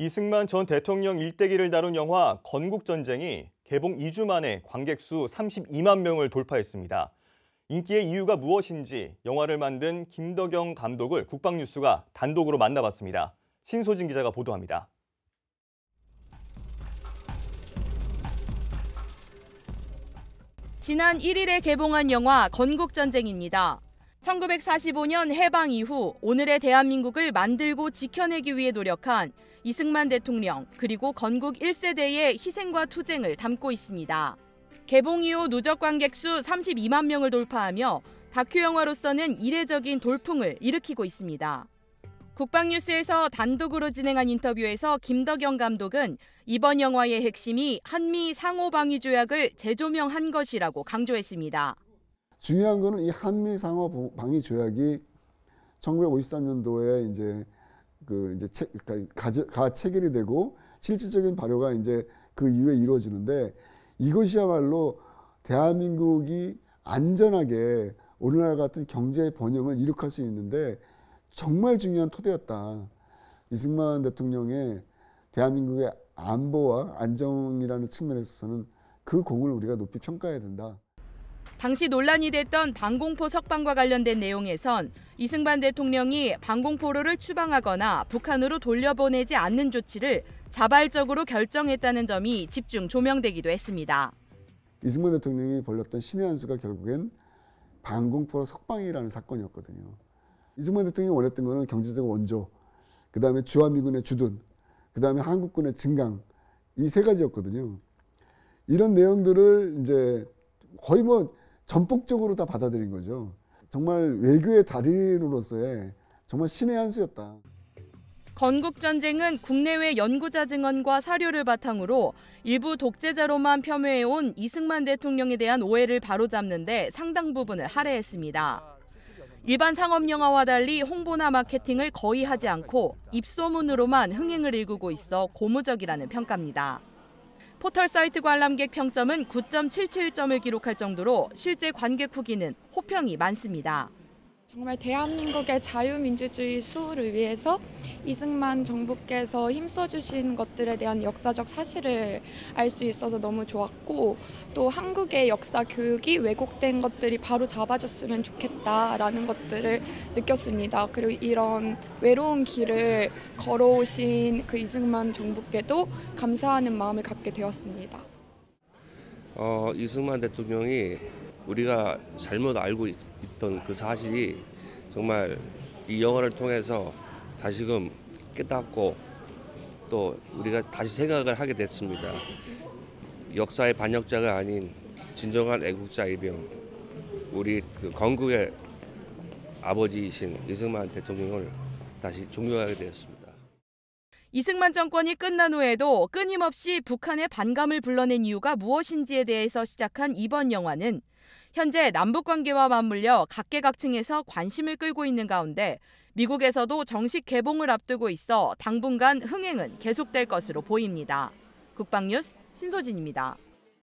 이승만 전 대통령 일대기를 다룬 영화 건국전쟁이 개봉 2주 만에 관객 수 32만 명을 돌파했습니다. 인기의 이유가 무엇인지 영화를 만든 김덕영 감독을 국방뉴스가 단독으로 만나봤습니다. 신소진 기자가 보도합니다. 지난 1일에 개봉한 영화 건국전쟁입니다. 1945년 해방 이후 오늘의 대한민국을 만들고 지켜내기 위해 노력한 이승만 대통령 그리고 건국 1세대의 희생과 투쟁을 담고 있습니다. 개봉 이후 누적 관객 수 32만 명을 돌파하며 다큐 영화로서는 이례적인 돌풍을 일으키고 있습니다. 국방뉴스에서 단독으로 진행한 인터뷰에서 김덕영 감독은 이번 영화의 핵심이 한미 상호방위 조약을 재조명한 것이라고 강조했습니다. 중요한 거는 이 한미 상호방위 조약이 1953년도에 체결이 되고 실질적인 발효가 이제 그 이후에 이루어지는데 이것이야말로 대한민국이 안전하게 오늘날 같은 경제 번영을 이룩할 수 있는데 정말 중요한 토대였다. 이승만 대통령의 대한민국의 안보와 안정이라는 측면에서는 그 공을 우리가 높이 평가해야 된다. 당시 논란이 됐던 방공포 석방과 관련된 내용에선 이승만 대통령이 방공포로를 추방하거나 북한으로 돌려보내지 않는 조치를 자발적으로 결정했다는 점이 집중 조명되기도 했습니다. 이승만 대통령이 벌였던 신의 한 수가 결국엔 방공포 석방이라는 사건이었거든요. 이승만 대통령이 원했던 것은 경제적 원조, 그다음에 주한미군의 주둔, 그다음에 한국군의 증강, 이 세 가지였거든요. 이런 내용들을 이제 거의 전폭적으로 다 받아들인 거죠. 정말 외교의 달인으로서의 정말 신의 한 수였다. 건국전쟁은 국내외 연구자 증언과 사료를 바탕으로 일부 독재자로만 폄훼해온 이승만 대통령에 대한 오해를 바로잡는 데 상당 부분을 할애했습니다. 일반 상업영화와 달리 홍보나 마케팅을 거의 하지 않고 입소문으로만 흥행을 일구고 있어 고무적이라는 평가입니다. 포털 사이트 관람객 평점은 9.77점을 기록할 정도로 실제 관객 후기는 호평이 많습니다. 정말 대한민국의 자유민주주의 수호를 위해서 이승만 정부께서 힘써주신 것들에 대한 역사적 사실을 알 수 있어서 너무 좋았고 또 한국의 역사 교육이 왜곡된 것들이 바로 잡아줬으면 좋겠다라는 것들을 느꼈습니다. 그리고 이런 외로운 길을 걸어오신 그 이승만 정부께도 감사하는 마음을 갖게 되었습니다. 이승만 대통령이 우리가 잘못 알고 있던 그 사실이 정말 이 영화를 통해서 다시금 깨닫고 또 우리가 다시 생각을 하게 됐습니다. 역사의 반역자가 아닌 진정한 애국자 일병, 우리 그 건국의 아버지이신 이승만 대통령을 다시 존경하게 되었습니다. 이승만 정권이 끝난 후에도 끊임없이 북한의 반감을 불러낸 이유가 무엇인지에 대해서 시작한 이번 영화는 현재 남북관계와 맞물려 각계각층에서 관심을 끌고 있는 가운데 미국에서도 정식 개봉을 앞두고 있어 당분간 흥행은 계속될 것으로 보입니다. 국방뉴스 신소진입니다.